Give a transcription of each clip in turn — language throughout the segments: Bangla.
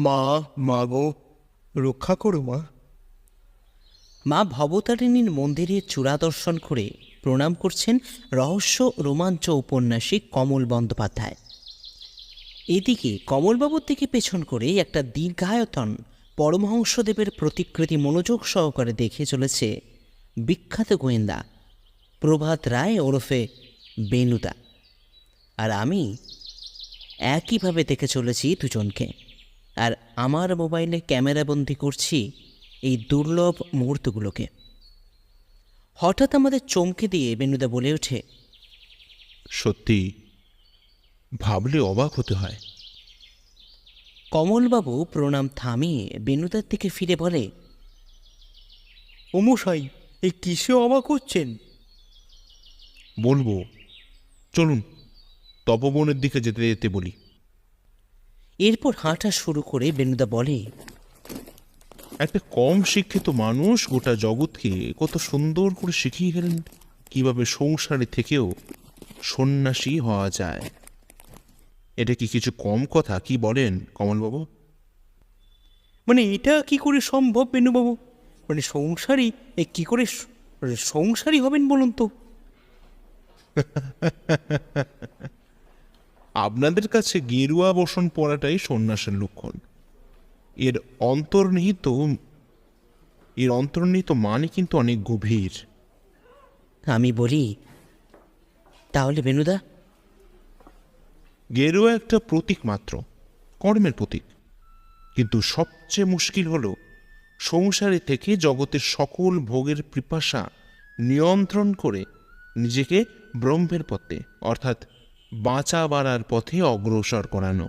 মা, মা গো, রক্ষা করো মা। মা ভবতারিণীর মন্দিরের চূড়া দর্শন করে প্রণাম করছেন রহস্য রোমাঞ্চ ঔপন্যাসিক কমল বন্দ্যোপাধ্যায়। এদিকে কমলবাবুর দিকে পেছন করে একটা দীর্ঘায়তন পরমহংসদেবের প্রতিকৃতি মনোযোগ সহকারে দেখে চলেছে বিখ্যাত গোয়েন্দা প্রভাত রায় ওরফে বেনুদা। আর আমি একইভাবে দেখে চলেছি দুজনকে, আর আমার মোবাইলে ক্যামেরাবন্দি করছি এই দুর্লভ মুহূর্তগুলোকে। হঠাৎ আমাদের চমকে দিয়ে বেনুদা বলে ওঠে, সত্যি ভাবলে অবাক হতে হয়। কমলবাবু প্রণাম থামিয়ে বেনুদার দিকে ফিরে বলে, ও মশাই, এই কিসে অবাক হচ্ছেন? বলবো, চলুন তপবনের দিকে যেতে যেতে বলি। এরপর হাঁটা শুরু করে বেনুদা বলে, একটা কম শিক্ষিত মানুষ গোটা জগৎকে কত সুন্দর করে শিখিয়ে গেলেন কিভাবে সংসারে থেকেও সন্ন্যাসী হওয়া যায়। এটা কি কিছু কম কথা? কি বলেন কমলবাবু? মানে এটা কি করে সম্ভব বেনুবাবু? মানে সংসারী কি করে সংসারী হবেন বলুন তো? আপনাদের কাছে গেরুয়া বসন পরাটাই সন্ন্যাসের লক্ষণ। এর অন্তর্নিহিত মানে কিন্তু অনেক গভীর। আমি বলি, তাহলে বেনুদা? গেরুয়া একটা প্রতীক মাত্র, কর্মের প্রতীক। কিন্তু সবচেয়ে মুশকিল হলো সংসারে থেকে জগতের সকল ভোগের পিপাসা নিয়ন্ত্রণ করে নিজেকে ব্রহ্মের পথে অর্থাৎ বাঁচা বাড়ার পথে অগ্রসর করানো।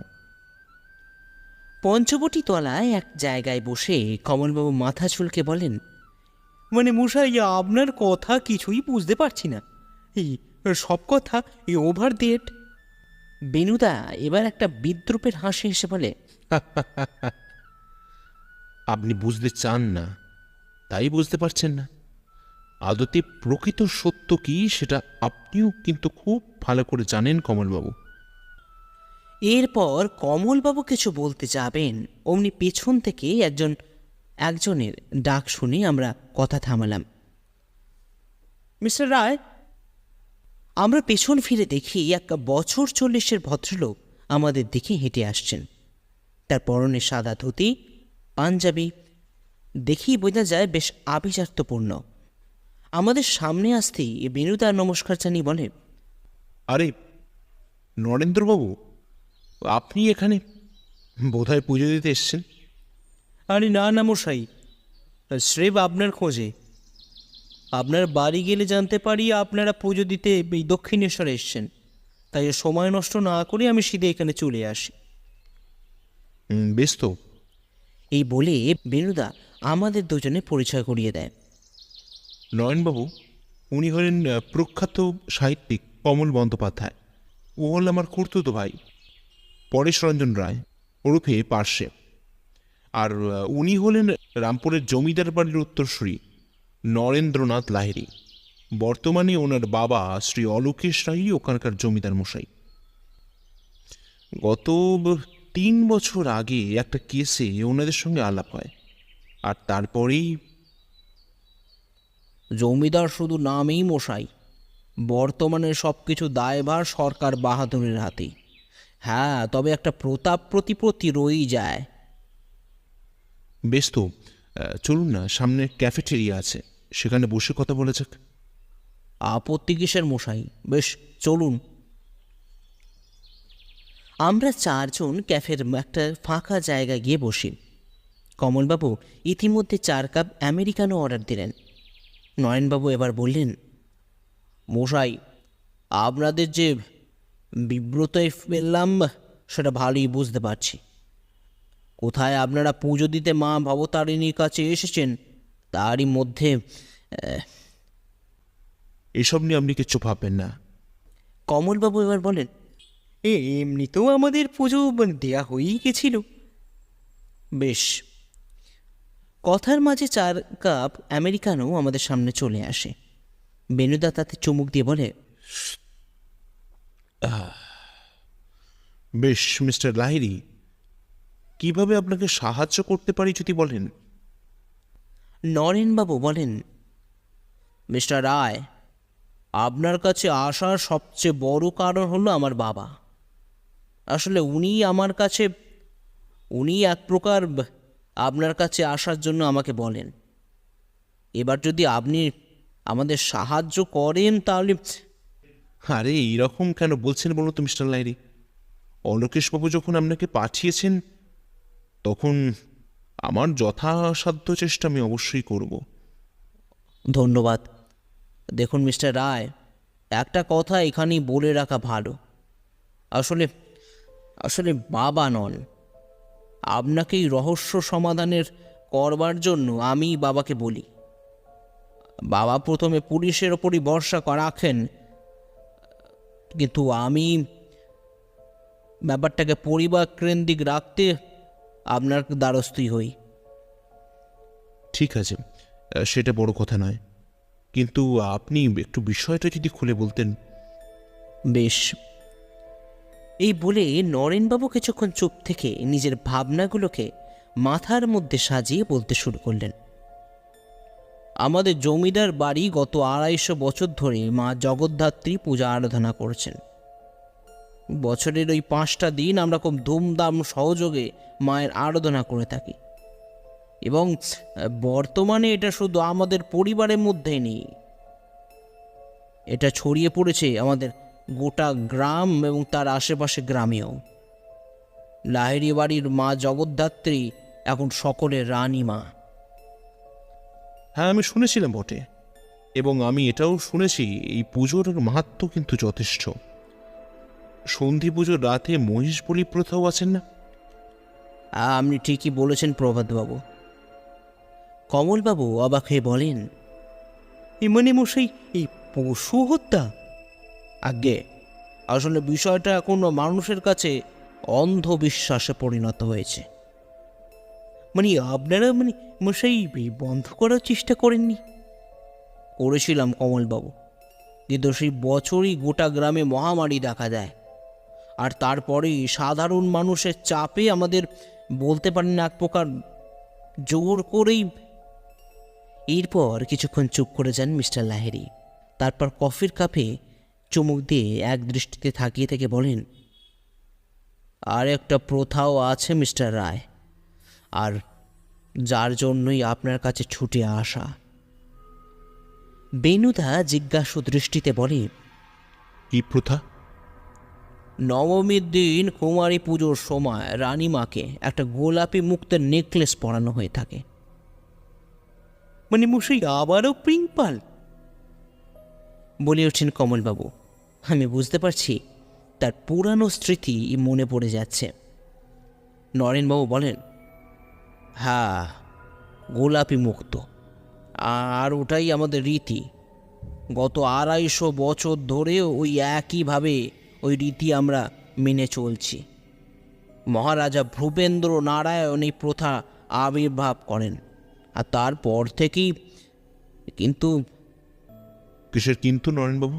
পঞ্চবটি তলায় এক জায়গায় বসে কমলবাবু মাথা চুলকে বলেন, মানে মশাই, আপনার কথা কিছুই বুঝতে পারছি না। এই সব কথা এই ওভার ডেট। বেনুদা এবার একটা বিদ্রুপের হাসি হেসে বলে, আপনি বুঝতে চান না, তাই বুঝতে পারছেন না। আদতে প্রকৃত সত্য কি সেটা আপনিও কিন্তু খুব ভালো করে জানেন কমলবাবু। এরপর কমলবাবু কিছু বলতে যাবেন, অমনি পেছন থেকে একজনের ডাক শুনে আমরা কথা থামালাম। মিস্টার রায়। আমরা পেছন ফিরে দেখি এক বছর 40-এর ভদ্রলোক আমাদের দিকে হেঁটে আসছেন। তার পরনে সাদা ধুতি, পাঞ্জাবি, দেখেই বোঝা যায় বেশ আভিজাত্যপূর্ণ। আমাদের সামনে আসতেই বেনুদা নমস্কার জানিয়ে বলে, আরে নরেন্দ্রবাবু, আপনি এখানে বোধহয় পুজো দিতে এসছেন। আরে না না মশাই, স্রেফ আপনার খোঁজে। আপনার বাড়ি গেলে জানতে পারি আপনারা পুজো দিতে এই দক্ষিণেশ্বরে এসছেন। তাই সময় নষ্ট না করে আমি সিধে এখানে চলে আসি। বেশ তো। এই বলে বেনুদা আমাদের দুজনে পরিচয় করিয়ে দেয়। নয়নবাবু, উনি হলেন প্রখ্যাত সাহিত্যিক কমল বন্দ্যোপাধ্যায়। ও হল আমার খুড়তুতো ভাই পরেশরঞ্জন রায় ওরফে পার্শ্বে। আর উনি হলেন রামপুরের জমিদার বাড়ির উত্তরসূরি নরেন্দ্রনাথ লাহিড়ী। বর্তমানে ওনার বাবা শ্রী অলোকেশ রায়ই ওখানকার জমিদার মশাই। গত 3 বছর আগে একটা কেসে ওনাদের সঙ্গে আলাপ হয়, আর তারপরেই জমিদার শুধু নামেই মশাই, বর্তমানে সব কিছু দায়ভার সরকার বাহাদুরের হাতে। হ্যাঁ, তবে একটা প্রতাপ প্রতিপত্তি রয়েই যায়। বেশ তো, চলুন না, সামনে ক্যাফেটেরিয়া আছে, সেখানে বসে কথা বলা যাক। আপত্তি কিসের মশাই, বেশ চলুন। আমরা চারজন ক্যাফের একটা ফাঁকা জায়গায় গিয়ে বসি। কমলবাবু ইতিমধ্যে 4 কাপ আমেরিকানো অর্ডার দিলেন। নয়নবাবু এবার বললেন, মশাই, আপনাদের যে বিব্রতই ফেললাম সেটা ভালোই বুঝতে পারছি। কোথায় আপনারা পুজো দিতে মা ভবতারিণীর কাছে এসেছেন, তারই মধ্যে এসব নিয়ে আপনি কিচ্ছু ভাববেন না। কমলবাবু এবার বলেন, এমনিতেও আমাদের পুজো দেয়া হয়েই গেছিল। বেশ। কথার মাঝে 4 কাপ আমেরিকানো আমাদের সামনে চলে আসে। বেনুদা তাতে চুমুক দিয়ে বলে, বেশ মিস্টার লাহিড়ী, কিভাবে আপনাকে সাহায্য করতে পারি যদি বলেন? নরেনবাবু বলেন, মিস্টার রায়, আপনার কাছে আসার সবচেয়ে বড় কারণ হলো আমার বাবা। আসলে উনি এক প্রকার আপনার কাছে আসার জন্য আমাকে বলেন। এবার যদি আপনি আমাদের সাহায্য করেন তাহলে। আরে এইরকম কেন বলছেন বলুন তো মিস্টার লাহিড়ী? অলোকেশবাবু যখন আপনাকে পাঠিয়েছেন তখন আমার যথাসাধ্য চেষ্টা আমি অবশ্যই করব। ধন্যবাদ। দেখুন মিস্টার রায়, একটা কথা এখানেই বলে রাখা ভালো। আসলে আসলে বাবা নন, আপনাকে এই রহস্য সমাধানের করবার জন্য আমি বাবাকে বলি। বাবা প্রথমে পুলিশের ওপরই ভরসা রাখেন, কিন্তু আমি ব্যাপারটাকে পরিবার কেন্দ্রিক রাখতে আপনার দ্বারস্থই হই। ঠিক আছে, সেটা বড় কথা নয়, কিন্তু আপনি একটু বিষয়টা যদি খুলে বলতেন। বেশ। এই বলে নরেনবাবু কিছুক্ষণ চুপ থেকে নিজের ভাবনাগুলোকে মাথার মধ্যে সাজিয়ে বলতে শুরু করলেন। আমাদের জমিদার বাড়ি গত 250 বছর ধরে মা জগদ্ধাত্রী পূজা আরাধনা করছেন। বছরের ওই 5টা দিন আমরা খুব ধুমধাম সহযোগে মায়ের আরাধনা করে থাকি, এবং বর্তমানে এটা শুধু আমাদের পরিবারের মধ্যেই নেই, এটা ছড়িয়ে পড়েছে আমাদের গোটা গ্রাম এবং তার আশেপাশে গ্রামেও। লাহিড়ী বাড়ির মা জগদ্ধাত্রী এখন সকলের রানী মা। হ্যাঁ, আমি শুনেছিলাম বটে, এবং আমি এটাও শুনেছি এই পুজোর মাহাত্ম্য কিন্তু যথেষ্ট। সন্ধি পুজোর রাতে মহিষ বলি প্রথাও আছেন না? আপনি ঠিকই বলেছেন প্রভাতবাবু। কমলবাবু অবাক হয়ে বলেন, মানে মশাই, এই পশু হত্যা? আগে আসলে বিষয়টা এখন মানুষের কাছে অন্ধবিশ্বাসে পরিণত হয়েছে। মানে আপনারা মশাই বন্ধ করার চেষ্টা করেননি? করেছিলাম কমলবাবু, কিন্তু সেই বছরই গোটা গ্রামে মহামারী দেখা দেয়, আর তারপরেই সাধারণ মানুষের চাপে আমাদের বলতে পারেন এক প্রকার জোর করেই। এরপর কিছুক্ষণ চুপ করে যান মিস্টার লাহিড়ী। তারপর কফির কাপে চুমুক দিয়ে এক দৃষ্টিতে তাকিয়ে থেকে বলেন, আর একটা প্রথাও আছে মিস্টার রায়, আর যার জন্যই আপনার কাছে ছুটে আসা। বেনুদা জিজ্ঞাসু দৃষ্টিতে বলে, কি প্রথা? নবমীর দিন কুমারী পুজোর সময় রানীমাকে একটা গোলাপি মুক্তের নেকলেস পরানো হয়ে থাকে। মানে মশাই, আবারও প্রিংপাল? বলে ওঠেন কমলবাবু। আমি বুঝতে পারছি তার পুরানো স্মৃতি মনে পড়ে যাচ্ছে। নরেনবাবু বলেন, হ্যাঁ, গোলাপি মুক্ত, আর ওটাই আমাদের রীতি। গত 250 বছর ধরে ওই একইভাবে ওই রীতি আমরা মেনে চলছি। মহারাজা ভূপেন্দ্র নারায়ণ এই প্রথা আবির্ভাব করেন, আর তারপর থেকেই। কিন্তু কিসের কিন্তু নরেনবাবু?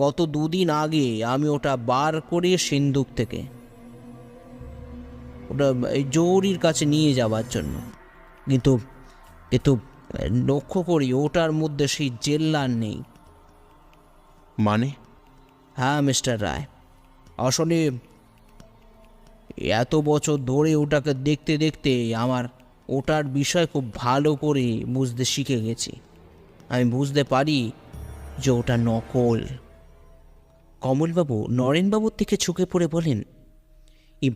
গত 2 দিন আগে আমি ওটা বার করে সিন্ধুক থেকে ওটা এই জৌরির কাছে নিয়ে যাওয়ার জন্য, কিন্তু কিন্তু লক্ষ্য করি ওটার মধ্যে সেই জেল্লার নেই। মানে? হ্যাঁ মিস্টার রায়, আসলে এত বছর ধরে ওটাকে দেখতে দেখতে আমার ওটার বিষয় খুব ভালো করে বুঝতে শিখে গেছি। আমি বুঝতে পারি যে ওটা নকল। কমলবাবু নরেনবাবুর দিকে ঝুঁকে পড়ে বলেন,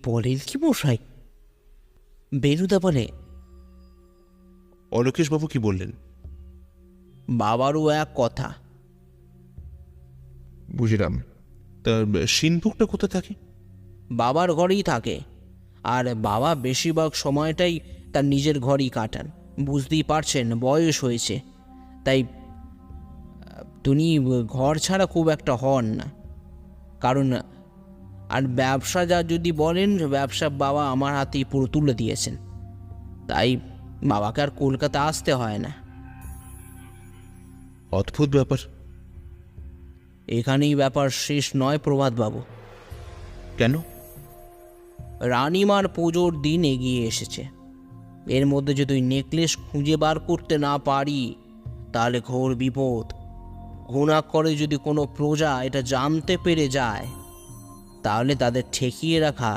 বলেন কি মশাই? বেনুদা বলে, অলোকেশবাবু কি বললেন? বাবারও এক কথা। বুঝলাম। তা সিন্ধুকটা কোথায় থাকে? বাবার ঘরেই থাকে, আর বাবা বেশিরভাগ সময়টাই তার নিজের ঘরেই কাটান। বুঝতেই পারছেন, বয়স হয়েছে, তাই তিনি ঘর ছাড়া খুব একটা হন না। কারণ আর ব্যবসা যা যদি বলেন, ব্যবসা বাবা আমার হাতেই পুরো তুলে দিয়েছেন, তাই বাবাকে আর কলকাতা আসতে হয় না। অদ্ভুত ব্যাপার। এখানেই ব্যাপার শেষ নয় প্রভাতবাবু। কেন? রানিমার পুজোর দিন এগিয়ে এসেছে। এর মধ্যে যদি ওই নেকলেস খুঁজে বার করতে না পারি তাহলে ঘোর বিপদ। ঘুণাক্ষরে যদি কোনো প্রজা এটা জানতে পেরে যায় তাহলে তাদের ঠেকিয়ে রাখা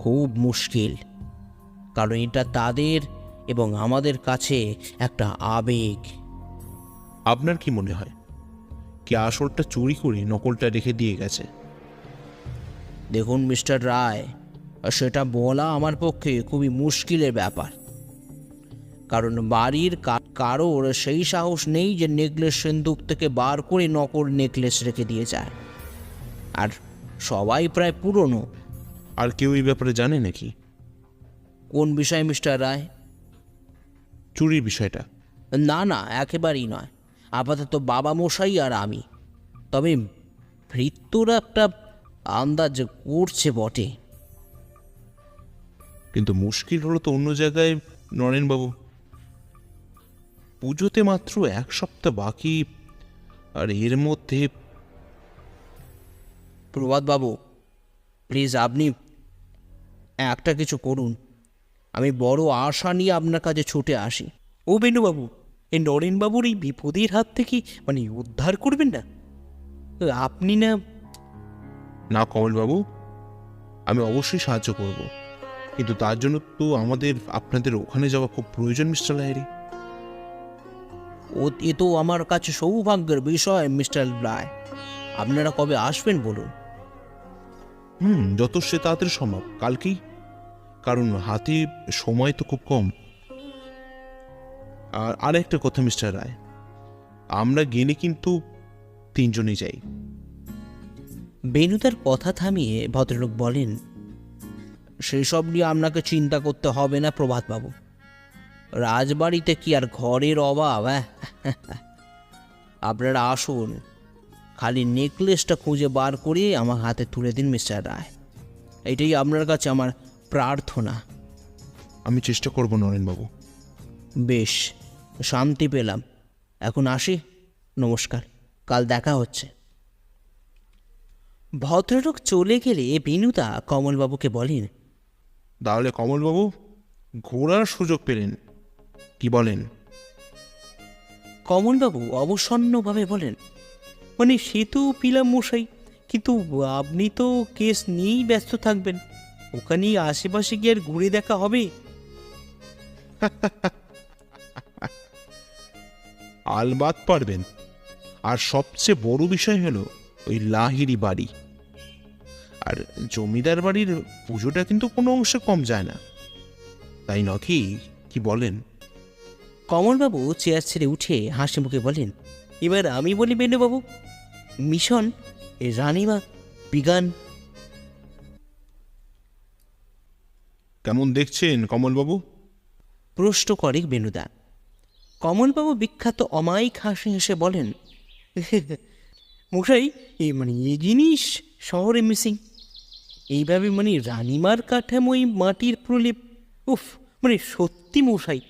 খুব মুশকিল, কারণ এটা তাদের এবং আমাদের কাছে একটা আবেগ। আপনার কি মনে হয় কি আসলটা চুরি করে নকলটা রেখে দিয়ে গেছে? দেখুন মিস্টার রায়, সেটা বলা আমার পক্ষে খুবই মুশকিলের ব্যাপার, কারণ বাড়ির কারোর সেই সাহস নেই যে নেকলেস সিন্দুক থেকে বার করে নকল নেকলেস রেখে দিয়ে যায়। আর সবাই প্রায় পুরনো। আর কেউ এই ব্যাপারে জানে নাকি? কোন বিষয় মিস্টার রায়? চুরির বিষয়টা? না না, একেবারেই নয়। আপাতত বাবা মশাই আর আমি। তবে ভৃত্যরা একটা আন্দাজ করছে বটে। কিন্তু মুশকিল হলো তো অন্য জায়গায় নরেনবাবু। পুজোতে মাত্র 1 সপ্তাহ বাকি, আর এর মধ্যে। প্রভাতবাবু, প্লিজ আপনি একটা কিছু করুন। আমি বড় আশা নিয়ে আপনার কাছে ছুটে আসি। ও বেণুবাবু, এই নরেনবাবুর এই বিপদের হাত থেকে উদ্ধার করবেন না? আপনি না? না কমলবাবু, আমি অবশ্যই সাহায্য করব, কিন্তু তার জন্য তো আপনাদের ওখানে যাওয়া খুব প্রয়োজন মিস্টার লাহিড়ী। এ তো আমার কাছে সৌভাগ্যের বিষয় মিস্টার রায়। আপনারা কবে আসবেন বলুন? যত সে তাড়াতাড়ি সম্ভব, কালকেই, কারণ হাতে সময় তো খুব কম। আর আরেকটা কথা মিস্টার রায়, আমরা গেলে কিন্তু 3 জনই যাই। বেণুদার কথা থামিয়ে ভদ্রলোক বলেন, সেসব নিয়ে আপনাকে চিন্তা করতে হবে না প্রভাতবাবু। রাজবাড়িতে কি আর ঘরের অভাব? আপনারা আসুন, খালি নেকলেসটা খুঁজে বার করে আমার হাতে তুলে দিন মিস্টার রায়। এটাই আপনার কাছে আমার প্রার্থনা। আমি চেষ্টা করব নরেনবাবু। বেশ, শান্তি পেলাম। এখন আসি, নমস্কার, কাল দেখা হচ্ছে। ভদ্রলোক চলে গেলে বিনুদা কমলবাবুকে বলেন, তাহলে কমলবাবু ঘোরার সুযোগ পেলেন, কি বলেন? কমলবাবু অবসন্নভাবে বলেন, সে তো পিলাম মশাই, কিন্তু আপনি তো কেস নিয়েই ব্যস্ত থাকবেন। ওখানেই আশেপাশে গিয়ে আর ঘুরে দেখা হবে? আলবাত পারবেন। আর সবচেয়ে বড় বিষয় হলো ওই লাহিড়ী বাড়ি আর জমিদার বাড়ির পুজোটা কিন্তু কোনো অংশে কম যায় না, তাই নাকি? কি বলেন? কমলবাবু চেয়ার ছেড়ে উঠে হাসি মুখে বলেন, এবার আমি বলি বেণুবাবু, মিশন রানিমা বিগান। কেমন দেখছেন কমলবাবু? প্রশ্ন করে বেণুদা। কমলবাবু বিখ্যাত অমায়িক হাসি হেসে বলেন, মশাই এই জিনিস শহরে মিসিং। এইভাবে রানিমার কাঠামোই মাটির প্রলেপ, উফ, সত্যি মশাই,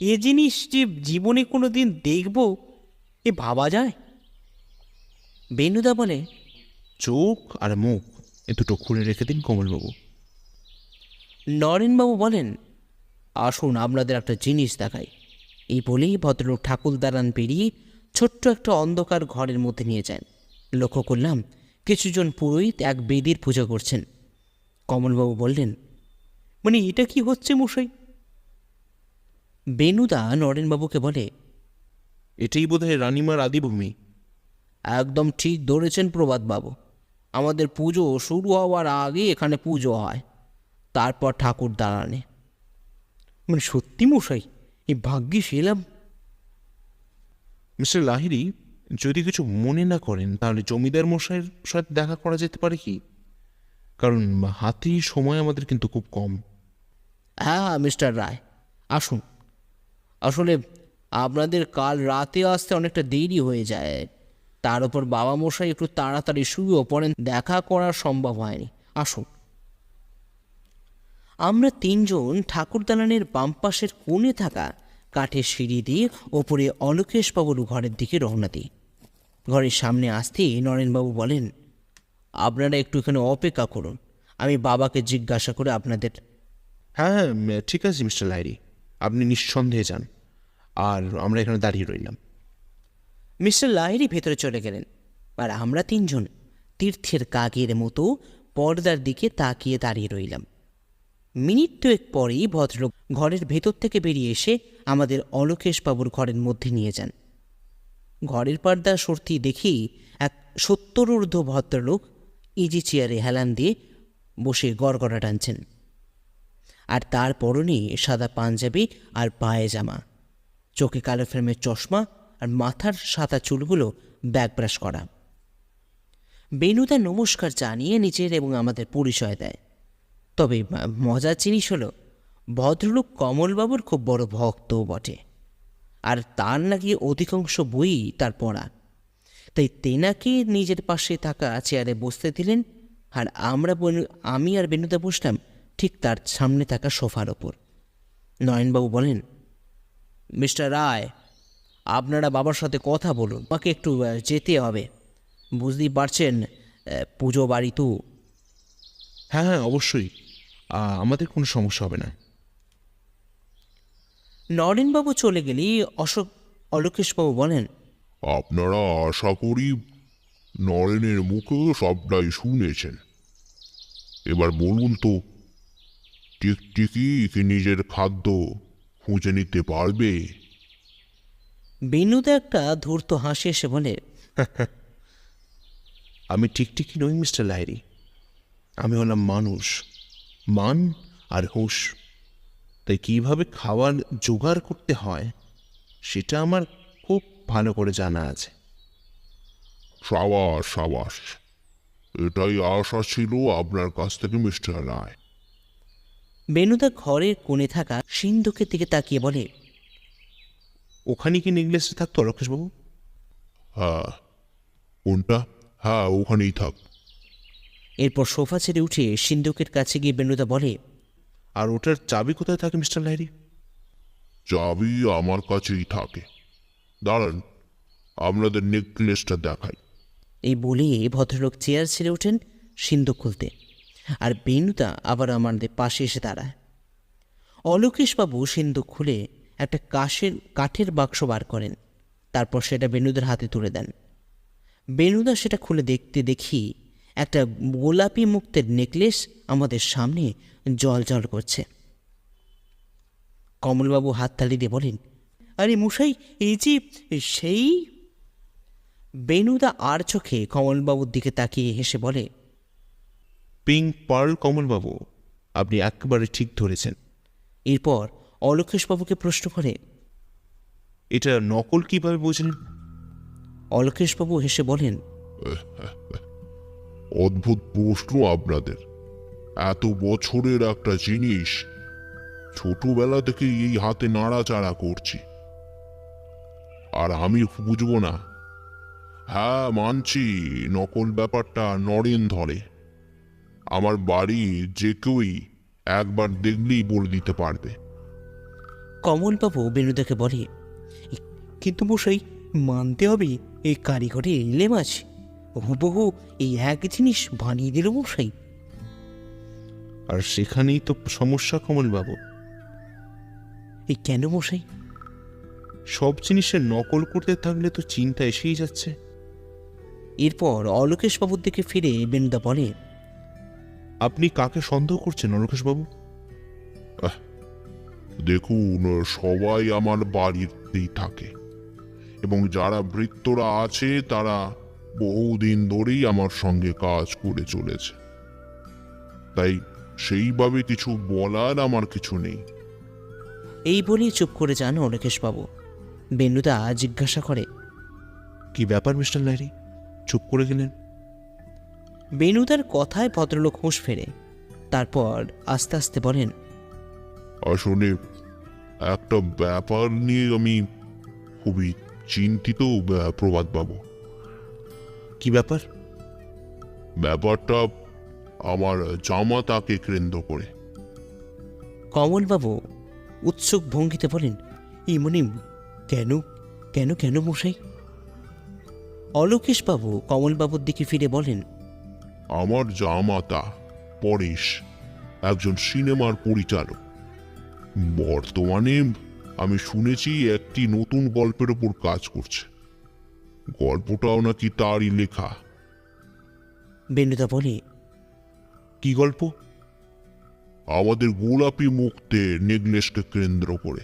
এ জিনিস যে জীবনে কোনো দিন দেখব, এ ভাবা যায়? বেণুদা বলে, চোখ আর মুখ এ দুটো খুলে রেখে দিন কমলবাবু। নরেনবাবু বলেন, আসুন আপনাদের একটা জিনিস দেখাই। এই বলেই ভদ্রলোক ঠাকুর দালান পেরিয়ে ছোট্ট একটা অন্ধকার ঘরের মধ্যে নিয়ে যান। লক্ষ্য করলাম কিছুজন পুরোহিত এক বেদির পুজো করছেন। কমলবাবু বললেন, এটা কি হচ্ছে মশাই? বেণুদা নরেনবাবুকে বলে, এটাই বোধহয় রানিমার আদিভূমি। একদম ঠিক ধরেছেন প্রভাতবাবু। আমাদের পুজো শুরু হওয়ার আগে এখানে পুজো হয়, তারপর ঠাকুর দালানে। সত্যি মশাই, এই ভাগ্যিস এলাম। মিস্টার লাহিড়ী, যদি কিছু মনে না করেন তাহলে জমিদার মশাইয়ের সাথে দেখা করা যেতে পারে কি? কারণ হাতে সময় আমাদের কিন্তু খুব কম। হ্যাঁ মিস্টার রায়, আসুন। আসলে আপনাদের কাল রাতে আসতে অনেকটা দেরি হয়ে যায়, তার উপর বাবা মশাই একটু তাড়াতাড়ি শুয়েও পড়েন, দেখা করা সম্ভব হয়নি। আসুন। আমরা 3 জন ঠাকুর দালানের বাম পাশের কোণে থাকা কাঠের সিঁড়ি দিয়ে ওপরে অলোকেশবাবুর ঘরের দিকে রওনা দিই। ঘরের সামনে আসতেই নরেনবাবু বলেন, আপনারা একটু এখানে অপেক্ষা করুন, আমি বাবাকে জিজ্ঞাসা করে আপনাদের। হ্যাঁ হ্যাঁ, ঠিক আছে মিস্টার লাহিড়ী, আপনি নিঃসন্দেহে যান, আর আমরা এখানে দাঁড়িয়ে রইলাম। মিস্টার লাহিড়ী ভেতরে চলে গেলেন, আর আমরা তিনজন তীর্থের কাকের মতো পর্দার দিকে তাকিয়ে দাঁড়িয়ে রইলাম। মিনিট দুয়েক পরেই ভদ্রলোক ঘরের ভেতর থেকে বেরিয়ে এসে আমাদের অলোকেশবাবুর ঘরের মধ্যে নিয়ে যান। ঘরের পর্দা সরতেই দেখি এক 70 ঊর্ধ্ব ভদ্রলোক ইজি চেয়ারে হেলান দিয়ে বসে গড়গড়া টানছেন, আর তার পরনে সাদা পাঞ্জাবি আর পায়জামা, চোখে কালো ফ্রেমের চশমা, আর মাথার সাদা চুলগুলো ব্যাকব্রাশ করা। বেনুদা নমস্কার জানিয়ে নিজের এবং আমাদের পরিচয় দেয়। তবে মজার জিনিস হলো, ভদ্রলোক কমলবাবুর খুব বড় ভক্তও বটে, আর তার নাকি অধিকাংশ বই তার পড়া। তাই তেনাকে নিজের পাশে থাকা চেয়ারে বসতে দিলেন, আর আমি আর বেনুদা বসলাম ঠিক তার সামনে থাকা সোফার ওপর। নয়নবাবু বলেন, মিস্টার রায়, আপনারা বাবার সাথে কথা বলুন, আমাকে একটু যেতে হবে, বুঝতেই পারছেন, পুজো বাড়ি তো। হ্যাঁ হ্যাঁ, অবশ্যই, আমাদের কোনো সমস্যা হবে না। নরেনবাবু চলে গেলেই অলোকেশবাবু বলেন, আপনারা আশা করি নরেনের মুখে সবটাই শুনেছেন। এবার বলুন তো, টিকটিকি কি নিজের খাদ্য খুঁজে নিতে পারবে? বেনুদা একটা ধূর্ত হাসি এসে বলে, আমি টিকটিকি নই মিস্টার লাহিড়ী, আমি হলাম মানুষ, মান আর হুঁশ। তাই কীভাবে খাবার জোগাড় করতে হয় সেটা আমার খুব ভালো করে জানা আছে। সাবাস সাবাস, এটাই আশা ছিল আপনার কাছ থেকে মিস্টার রায়। বেনুদা ঘরের কোণে থাকা সিন্ধুকের দিকে তাকিয়ে বলে, ওখানে কি নেকলেসটা থাকতো রাকেশবাবু? হ্যাঁ, কোনটা? হ্যাঁ, ওখানেই থাক। এরপর সোফা ছেড়ে উঠে সিন্ধুকের কাছে গিয়ে বেনুদা বলে, আর ওটার চাবি কোথায় থাকে মিস্টার লাহিড়ী? চাবি আমার কাছেই থাকে। দাঁড়ান, আপনাদের নেকলেসটা দেখাই। এই বলে ভদ্রলোক চেয়ার ছেড়ে ওঠেন সিন্ধুক খুলতে, আর বেনুদা আবার আমাদের পাশে এসে দাঁড়ায়। অলোকেশবাবু সিন্ধুক খুলে একটা কাঠের বাক্স বার করেন, তারপর সেটা বেনুদার হাতে তুলে দেন। বেনুদা সেটা খুলে দেখতে দেখি একটা গোলাপি মুক্তের নেকলেস আমাদের সামনে জল করছে। কমলবাবু হাততালি দিয়ে বলেন, আরে মশাই, এই যে সেই। বেনুদা আর চোখে কমলবাবুর দিকে তাকিয়ে হেসে বলে, পিঙ্ক পার্ল কমলবাবু, আপনি একেবারে ঠিক ধরেছেন। এরপর অলোকেশবাবুকে প্রশ্ন করে, এটা নকল কিভাবে বুঝলেন? অলোকেশবাবু হেসে বলেন, অদ্ভুত প্রশ্ন আপনাদের। এত বছরের একটা জিনিস ছোটবেলা থেকে এই হাতে নাড়াচাড়া করছি, আর আমি বুঝবো না? হ্যাঁ, মানছি নকল ব্যাপারটা নরেন ধরে। আমার বাড়ি যে কেউই একবার দেখলেই বলে দিতে পারবে। কমলবাবু বেনুদাকে বলে, কিন্তু মশাই, মানতে হবে এই কারিগরে এলে মাছ হুবহু এই এক জিনিস বানিয়ে দিল মশাই। আর সেখানেই তো সমস্যা কমলবাবু। এই কেন মশাই? সব জিনিসের নকল করতে থাকলে তো চিন্তা এসেই যাচ্ছে। এরপর অলোকেশবাবুর দিকে ফিরে বেনুদা বলে, আপনি কাকে সন্দেহ করছেন অলোকেশবাবু? দেখুন, সবাই আমার বাড়িতেই থাকে, এবং যারা ভৃত্যরা আছে তারা বহুদিন ধরেই আমার সঙ্গে কাজ করে চলেছে। তাই সেইভাবে কিছু বলার আমার কিছু নেই। এই বলেই চুপ করে যান অলোকেশবাবু। বেনুদা জিজ্ঞাসা করে, কি ব্যাপার মিস্টার লাহিড়ী, চুপ করে গেলেন? বেনুদার কথায় ভদ্রলোক হুঁশ ফেরে, তারপর আস্তে আস্তে বলেন, আসলে একটা ব্যাপার নিয়ে আমি খুবই চিন্তিত প্রভাতবাবু। কি ব্যাপার? ব্যাপারটা আমার জামাতাকে কেন্দ্র করে। কমলবাবু উৎসুক ভঙ্গিতে বলেন, এমনি কেন কেন কেন মশাই? অলোকেশবাবু কমলবাবুর দিকে ফিরে বলেন, আমার জামাতা পরেশ, একজন সিনেমার পরিচালক। বর্তমানে আমি শুনেছি একটি নতুন গল্পের ওপর কাজ করছে। গল্পটাও নাকি তারই লেখা। বেনুদা বলে, কি গল্প? আমাদের গোলাপি মুক্তের নেকলেসকে কেন্দ্র করে,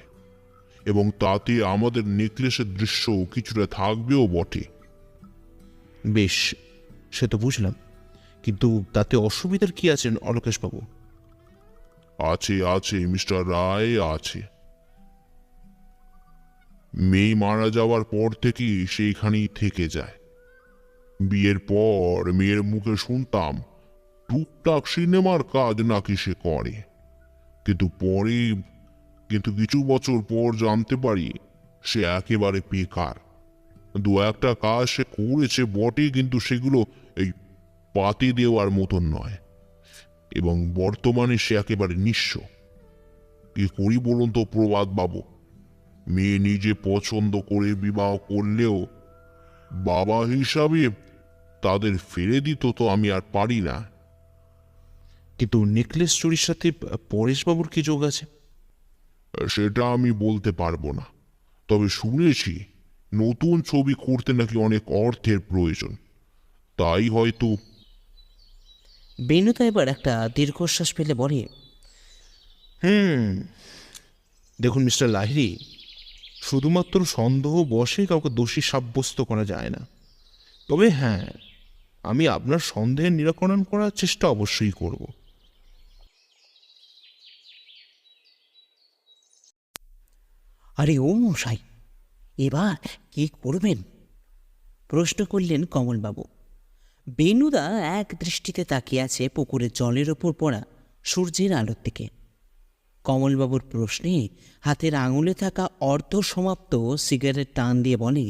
এবং তাতে আমাদের নেকলেসের দৃশ্য কিছুটা থাকবেও বটে। বেশ, সে তো বুঝলাম, কিন্তু তাতে অসুবিধার কি আছেন অলোকেশবাবু? আছে আছে মিস্টার রায়, আছে। মেয়ে মারা যাওয়ার পর থেকেই সেইখানেই থেকে যায়। বিয়ের পর মেয়ের মুখে শুনতাম টুকটাক সিনেমার কাজ নাকি সে করে, কিন্তু কিছু বছর পর জানতে পারি সে একেবারে বেকার। দু একটা কাজ সে করেছে বটে, কিন্তু সেগুলো এই পাতে দেওয়ার মতন নয়, এবং বর্তমানে সে একেবারে নিঃস্ব। কি করি বলুন তো প্রভাত বাবু? মেয়ে নিজে পছন্দ করে বিবাহ করলেও বাবা হিসাবে তাদের ফেলে দিত তো আমি আর পারি না। কিন্তু নেকলেস চুরির সাথে পরেশবাবুর কি যোগ আছে? সেটা আমি বলতে পারবো না, তবে শুনেছি নতুন ছবি করতে নাকি অনেক অর্থের প্রয়োজন, তাই হয়তো। বেনুদা এবার একটা দীর্ঘশ্বাস ফেলে বলে, দেখুন মিস্টার লাহিড়ী, শুধুমাত্র সন্দেহ বশে কাউকে দোষী সাব্যস্ত করা যায় না। তবে হ্যাঁ, আমি আপনার সন্দেহের নিরাকরণ করার চেষ্টা অবশ্যই করব। আরে ও মশাই, এবার কি করবেন? প্রশ্ন করলেন কমলবাবু। বেনুদা এক দৃষ্টিতে তাকিয়ে আছে পুকুরের জলের ওপর পড়া সূর্যের আলোর দিকে। কমলবাবুর প্রশ্নে হাতের আঙুলে থাকা অর্ধ সমাপ্ত সিগারেট টান দিয়ে বলে,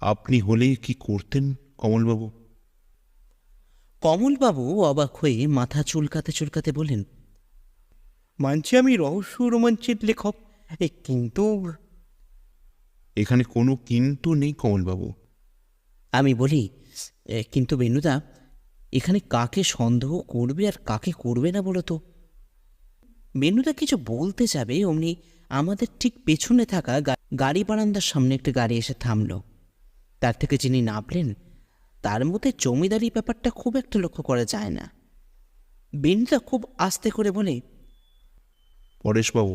আপনি হলে কি করতেন কমলবাবু? কমলবাবু অবাক হয়ে মাথা চুলকাতে চুলকাতে বলেন, মানছি আমি রহস্য রোমাঞ্চের লেখক, কিন্তু এখানে কোনো কিন্তু নেই কমলবাবু। আমি বলি, কিন্তু বেনুদা, এখানে কাকে সন্দেহ করবে আর কাকে করবে না বলো তো? বেনুদা কিছু বলতে যাবে, অমনি আমাদের ঠিক পেছনে থাকা গাড়ি বারান্দার সামনে একটা গাড়ি এসে থামল। তার থেকে যিনি নামলেন তার মধ্যে জমিদারি ব্যাপারটা খুব একটা লক্ষ্য করা যায় না। বেনুদা খুব আস্তে করে বলে, পরেশবাবু।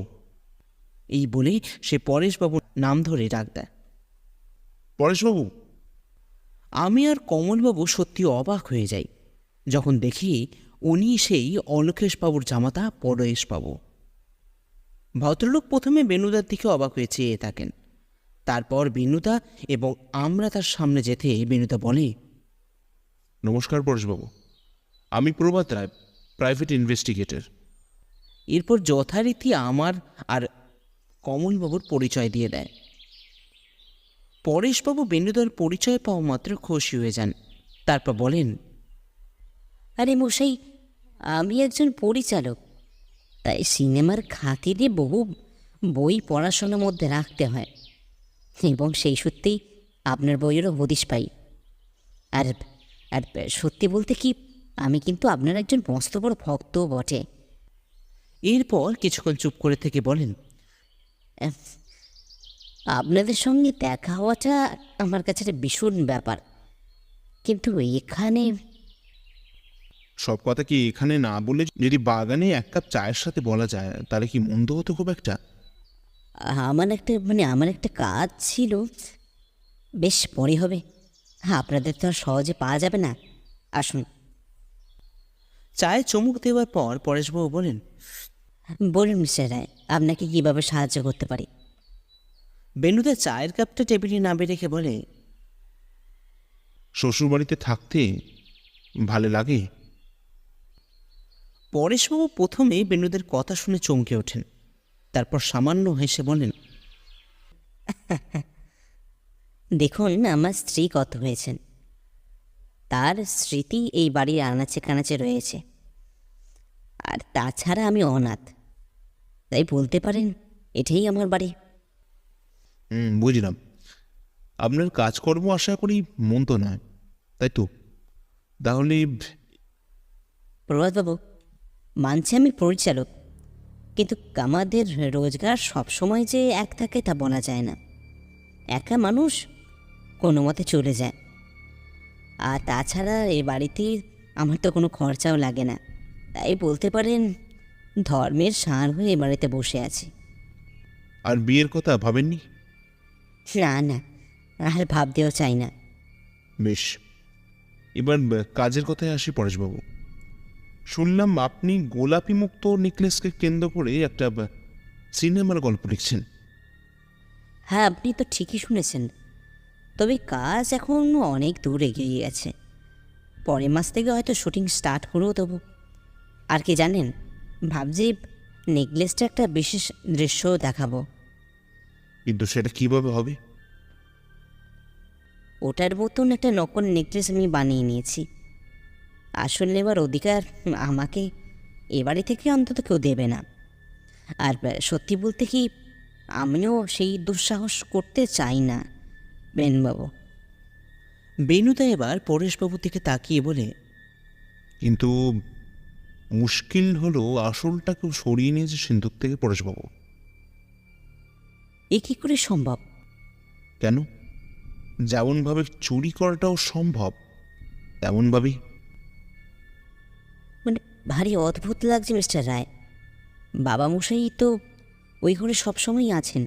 এই বলেই সে পরেশবাবুর নাম ধরে ডাক দেয়। পরেশবাবু। আমি আর কমলবাবু সত্যি অবাক হয়ে যাই যখন দেখি উনি সেই অলোকেশবাবুর জামাতা পরেশবাবু। ভদ্রলোক প্রথমে বেনুদার দিকে অবাক হয়ে চেয়ে থাকেন, তারপর বেনুদা এবং আমরা তার সামনে যেতে বেনুদা বলে, নমস্কার পরেশবাবু, আমি প্রভাত রায়, প্রাইভেট ইনভেস্টিগেটর। এরপর যথারীতি আমার আর কমলবাবুর পরিচয় দিয়ে দেয়। পরেশবাবু বেনুদার পরিচয় পাওয়া মাত্র খুশি হয়ে যান। তারপর বলেন, আরে মশাই, আমি একজন পরিচালক, তাই সিনেমার খাতিরে বহু বই পড়াশোনার মধ্যে রাখতে হয়, এবং সেই সত্যিই আপনার বইয়েরও হদিশ পাই। আর আর সত্যি বলতে কি, আমি কিন্তু আপনার একজন মস্ত বড় ভক্তও বটে। এরপর কিছুক্ষণ চুপ করে থেকে বলেন, আপনাদের সঙ্গে দেখা হওয়াটা আমার কাছে একটা ভীষণ ব্যাপার, কিন্তু এখানে সব কথা কি এখানে না বলে যদি বাগানে এক কাপ চায়ের সাথে বলা যায়, তাহলে কি মন্দ হতো খুব একটা? আমার একটা কাজ ছিল। বেশ পরে হবে, আপনাদের তো আর সহজে পাওয়া যাবে না। আসুন। চায়ে চুমুক দেওয়ার পর পরেশবাবু বলেন, বলুন মিস্টার রায়, আপনাকে কীভাবে সাহায্য করতে পারি? বেনুদা চায়ের কাপটা টেবিলে নামিয়ে রেখে বলে, শ্বশুরবাড়িতে থাকতে ভালো লাগে? পরেশবাবু প্রথমে বেনুদের কথা শুনে চমকে ওঠেন, তারপর সামান্য হেসে বলেন, দেখুন, আমার স্ত্রী কত হয়েছেন, তার স্মৃতি এই বাড়ির আনাচে কানাচে রয়েছে। আর তাছাড়া আমি অনাথ, তাই বলতে পারেন এটাই আমার বাড়ি। বুঝলাম। আপনার কাজকর্ম আশা করি মন্দ নয়, তাই তো? তাহলে প্রভাতবাবু, মানছি আমি পরিচালক, কিন্তু আমাদের রোজগার সবসময় যে এক থাকে তা বলা যায় না। একা মানুষ কোনো মতে চলে যায়। আর তাছাড়া এ বাড়িতে আমার তো কোনো খরচাও লাগে না, তাই বলতে পারেন ধর্মের ষাঁড় হয়ে এ বাড়িতে বসে আছি। আর বিয়ের কথা ভাবেননি? না না, আর ভাবতেও চাই না। বেশ, এবার কাজের কথায় আসি পরেশবাবু। শুনলাম আপনি গোলাপি মুক্ত নেকলেসকে কেন্দ্র করে একটা সিনেমার গল্প লিখছেন। হ্যাঁ, আপনি তো ঠিকই শুনেছেন, তবে কাজ এখন অনেক দূর এগিয়ে গেছে। পরের মাস থেকে হয়তো শুটিং স্টার্ট করেও দেবো। আর কি জানেন, ভাবছি নেকলেসটা একটা বিশেষ দৃশ্য দেখাবো। কিন্তু সেটা কিভাবে হবে? ওটার মতন একটা নকল নেকলেস আমি বানিয়ে নিয়েছি। আসল নেবার অধিকার আমাকে এ বাড়ি থেকে অন্তত কেউ দেবে না। আর সত্যি বলতে কি, আমিও সেই দুঃসাহস করতে চাই না বেনবাবু। বেনুদা এবার পরেশবাবুর দিকে তাকিয়ে বলে, কিন্তু মুশকিল হলো আসলটা কেউ সরিয়ে নিয়েছে সিন্ধুক থেকে পরেশবাবু। এ কী করে সম্ভব? কেন? যেমনভাবে চুরি করাটাও সম্ভব তেমনভাবেই। মানে ভারী অদ্ভুত লাগছে মিস্টার রায়। বাবা মশাই তো ওই ঘরে সবসময়ই আছেন।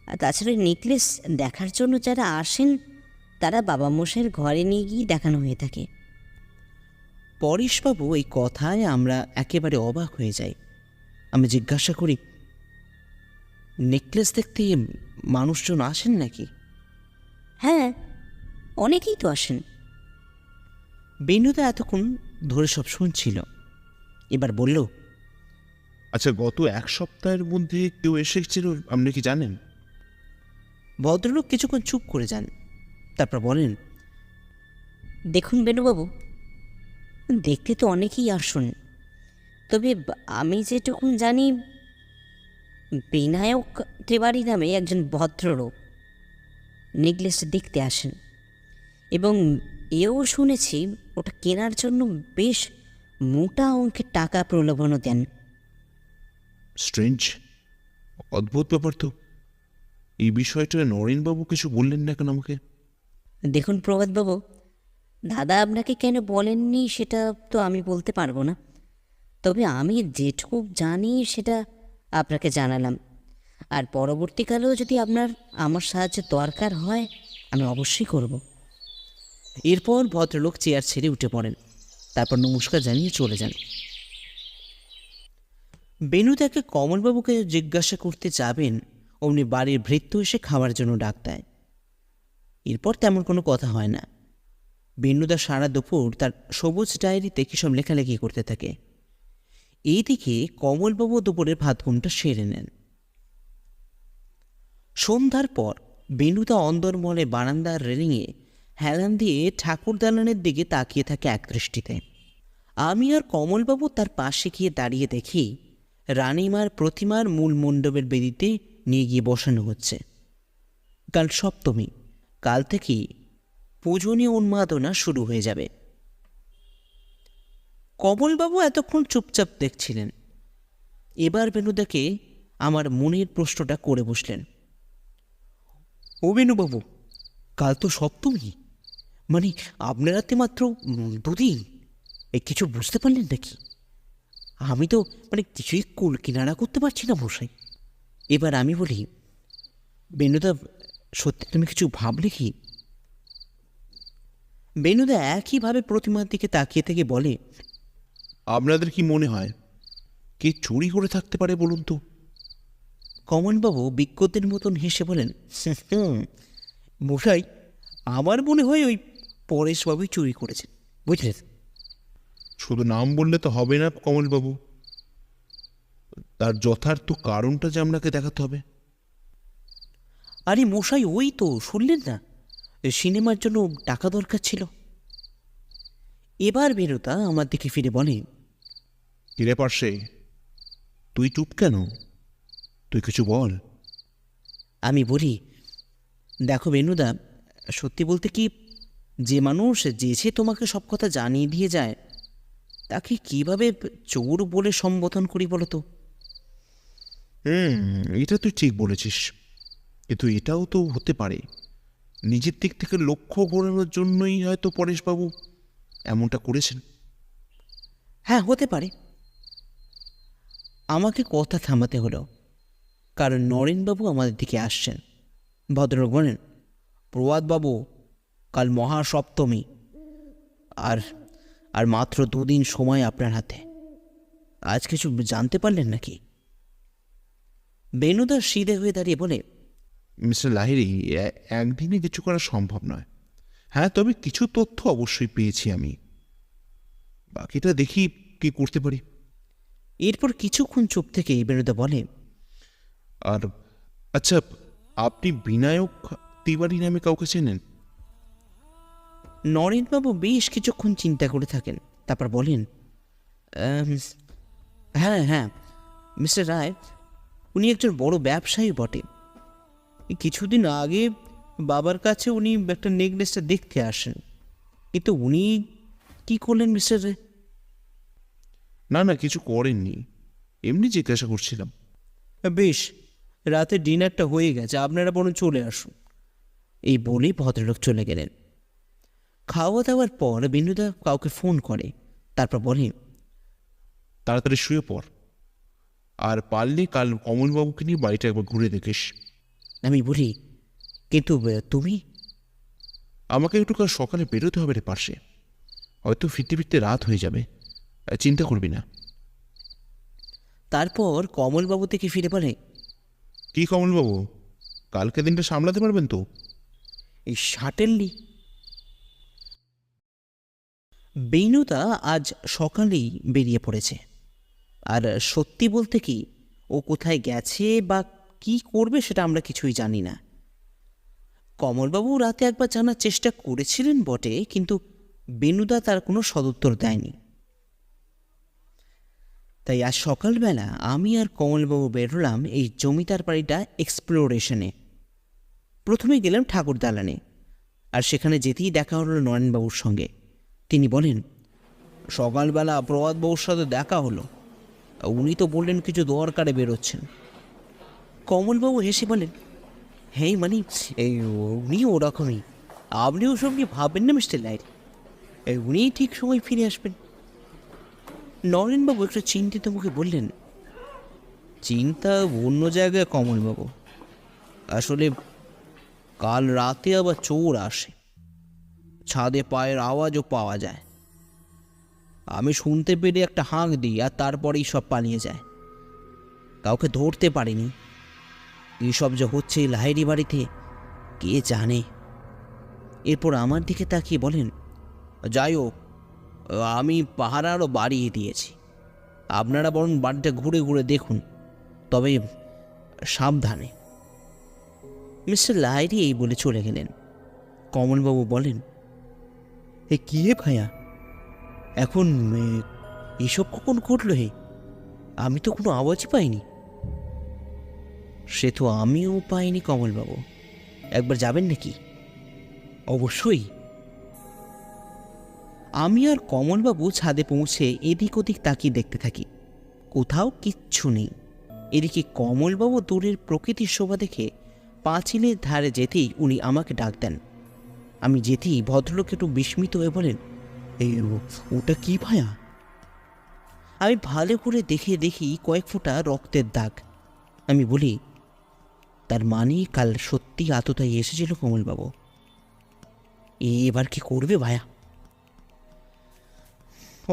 আর তাছাড়া নেকলেস দেখার জন্য যারা আসেন তারা বাবা মশাইয়ের ঘরে নিয়ে গিয়ে দেখানো হয়ে থাকে। পরেশবাবু এই কথায় আমরা একেবারে অবাক হয়ে যাই। আমি জিজ্ঞাসা করি, নেকলেস দেখতে মানুষজন আসেন নাকি? হ্যাঁ, অনেকেই তো আসেন। বেনুদা এতক্ষণ ধরে সব শুনছিল, এবার বলল, আচ্ছা, গত এক সপ্তাহের মধ্যে কেউ এসেছিল আপনি কি জানেন? ভদ্রলোক কিছুক্ষণ চুপ করে যান, তারপর বলেন, দেখুন বেণুবাবু, দেখতে তো অনেকেই আসুন, তবে আমি যেটুকুন জানি বিনায়ক তিওয়ারি নামে একজন ভদ্রলোক নেকলেসটা দেখতে আসেন, এবং এও শুনেছি ওটা কেনার জন্য বেশ মোটা অঙ্কের টাকা প্রলোভনও দেন। স্ট্রেঞ্জ, অদ্ভুত ব্যাপার তো। এই বিষয়টা নরেনবাবু কিছু বললেন না কেন আমাকে? দেখুন প্রভাতবাবু, দাদা আপনাকে কেন বলেননি সেটা তো আমি বলতে পারবো না, তবে আমি যেটুকু জানি সেটা আপনাকে জানালাম। আর পরবর্তীকালেও যদি আমার সাহায্য দরকার হয় আমি অবশ্যই করব। এরপর ভদ্রলোক চেয়ার ছেড়ে উঠে পড়েন, তারপর নমস্কার জানিয়ে চলে যান। বেনুদাকে কমলবাবুকে জিজ্ঞাসা করতে যাবেন, অমনি বাড়ির ভৃত্য এসে খাওয়ার জন্য ডাক দেয়। এরপর তেমন কোনো কথা হয় না। বেনুদা সারা দুপুর তার সবুজ ডায়েরিতে কিসব লেখালেখি করতে থাকে। এইদিকে কমলবাবু দুপুরের ভাত ঘুমটা সেরে নেন। সন্ধ্যার পর বেনুদা অন্দরমহলে বারান্দার রেলিংয়ে হেলান দিয়ে ঠাকুর দালানের দিকে তাকিয়ে থাকে একদৃষ্টিতে। আমি আর কমলবাবু তার পাশে গিয়ে দাঁড়িয়ে দেখি রানীমার প্রতিমার মূল মণ্ডপের বেদিতে নিয়ে গিয়ে বসানো হচ্ছে। কাল সপ্তমী, কাল থেকেই পূজনীয় উন্মাদনা শুরু হয়ে যাবে। কমলবাবু এতক্ষণ চুপচাপ দেখছিলেন। এবার বেনুদাকে আমার মনের প্রশ্নটা করে বসলেন, ও বেনুবাবু, কাল তো সপ্তমী, মানে আপনার হাতে মাত্র দুদিন, কিছু বুঝতে পারলেন নাকি? আমি তো কিছুই কুল কিনারা করতে পারছি না মশাই। এবার আমি বলি, বেনুদা, সত্যি তুমি কিছু ভাবলে কি? বেনুদা একইভাবে প্রতিমার দিকে তাকিয়ে থেকে বলে, আপনাদের কি মনে হয় কে চুরি করে থাকতে পারে বলুন তো? কমলবাবু বিজ্ঞদের মতন হেসে বলেন, মশাই, আমার মনে হয় ওই পরেশবাবুই চুরি করেছেন, বুঝলেন? শুধু নাম বললে তো হবে না কমলবাবু, তার যথার্থ কারণটা যে আপনাকে দেখাতে হবে। আরে মশাই, ওই তো শুনলেন না, সিনেমার জন্য টাকা দরকার ছিল। এবার বেরোতা আমার দিকে ফিরে বলে, কিরে পার্শ্বে, তুই চুপ কেন? তুই কিছু বল। আমি বলি, দেখো বেনুদা, সত্যি বলতে কি, যে মানুষ যেছে তোমাকে সব কথা জানিয়ে দিয়ে যায় তাকে কিভাবে চোর বলে সম্বোধন করি বলো তো? এটা তুই ঠিক বলেছিস, কিন্তু এটাও তো হতে পারে নিজের দিক থেকে লক্ষ্য ঘোরানোর জন্যই হয়তো পরেশবাবু এমনটা করেছেন। হ্যাঁ, হতে পারে। আমাকে কথা থামাতে হলো, কারণ নরেনবাবু আমাদের দিকে আসছেন। ভদ্রলোক বলেন, প্রভাতবাবু, কাল মহাসপ্তমী, আর আর মাত্র 2 দিন সময় আপনার হাতে। আজ কিছু জানতে পারলেন নাকি? বেনুদা সিধে হয়ে দাঁড়িয়ে বলে, মিস্টার লাহিড়ী, একদিনে কিছু করা সম্ভব নয়। হ্যাঁ, তবে কিছু তথ্য অবশ্যই পেয়েছি আমি, বাকিটা দেখি কি করতে পারি। এরপর কিছুক্ষণ চুপ থেকে বেনুদা বলে, আর আচ্ছা, আপনি বিনায়ক তিওয়ারি নামে কাউকে চেনেন? নরেনবাবু বেশ কিছুক্ষণ চিন্তা করে থাকেন, তারপর বলেন, হ্যাঁ হ্যাঁ, মিস্টার রায়, উনি একজন বড় ব্যবসায়ী বটে। এই কিছুদিন আগে বাবার কাছে উনি একটা নেকলেসটা দেখতে আসেন, কিন্তু উনি কি করলেন মিস্টার রায়? না না, কিছু করেননি, এমনি জিজ্ঞাসা করছিলাম। বেশ, রাতে ডিনারটা হয়ে গেছে, আপনারা বরং চলে আসুন। এই বলেই ভদ্রলোক চলে গেলেন। খাওয়া দাওয়ার পর বিনুদা কাউকে ফোন করে, তারপর বলে, তাড়াতাড়ি শুয়ে পড়, আর পারলে কাল কমলবাবুকে নিয়ে বাড়িটা একবার ঘুরে দেখিস। আমি বলি, কিন্তু তুমি? আমাকে একটু কাল সকালে বেরোতে হবে রে পাশে, হয়তো ফিরতে ফিরতে রাত হয়ে যাবে, চিন্তা করবি না। তারপর কমলবাবু থেকে ফিরে বলে, কি কমলবাবু, কালকে দিনটা সামলাতে পারবেন তো? এই শাটেললি। বেনুদা আজ সকালেই বেরিয়ে পড়েছে, আর সত্যি বলতে কি, ও কোথায় গেছে বা কি করবে সেটা আমরা কিছুই জানি না। কমলবাবু রাতে একবার জানার চেষ্টা করেছিলেন বটে, কিন্তু বেনুদা তার কোনো সদুত্তর দেয়নি। তাই আজ সকালবেলা আমি আর কমলবাবু বেরোলাম এই জমিদার বাড়িটা এক্সপ্লোরেশনে। প্রথমে গেলাম ঠাকুর দালানে, আর সেখানে যেতেই দেখা হলো নরেনবাবুর সঙ্গে। তিনি বলেন, সকালবেলা প্রভাতবাবুর সাথে দেখা হলো, উনি তো বললেন কিছু দরকারে বেরোচ্ছেন। কমলবাবু হেসে বলেন, হ্যাঁ মানে এই উনি ওরকমই, আপনি ওসব নিয়ে ভাববেন না মিস্টার লাইট, উনি ঠিক সময় ফিরে আসবেন। নরেনবাবু একটু চিন্তিত মুখে বললেন, চিন্তা অন্য জায়গায় কমলবাবু, আসলে কাল রাতে আবার চোর আসে, ছাদে পায়ের আওয়াজও পাওয়া যায়। আমি শুনতে পেরে একটা হাঁক দিই, আর তারপরেই সব পালিয়ে যায়। কাউকে ধরতে পারিনি। এইসব যে হচ্ছে এই লাহিড়ী বাড়িতে কে জানে। এরপর আমার দিকে তাকিয়ে বলেন, যাই হোক, আমি পাহারা আরও বাড়িয়ে দিয়েছি, আপনারা বরং বাড়িটা ঘুরে ঘুরে দেখুন, তবে সাবধানে। মিস্টার লাহিড়ী এই বলে চলে গেলেন। কমলবাবু বলেন, এ কি হে ভাইয়া, এখন এসব কখন ঘটলো হে? আমি তো কোনো আওয়াজই পাইনি। সে তো আমিও পাইনি কমলবাবু, একবার যাবেন নাকি? অবশ্যই। আমি আর কমলবাবু ছাদে পৌঁছে এদিক ওদিক তাকিয়ে দেখতে থাকি, কোথাও কিচ্ছু নেই। এদিকে কমলবাবু দূরের প্রকৃতির শোভা দেখে পাঁচিলের ধারে যেতেই উনি আমাকে ডাক দেন। আমি যেতেই ভদ্রলোক একটু বিস্মিত হয়ে বলেন, এই ওটা কি ভায়া? আমি ভালো করে দেখি কয়েক ফোঁটা রক্তের দাগ। আমি বলি, তার মানে কাল সত্যি আততায়ী এসেছিল কমলবাবু। এবার কি করবে ভায়া?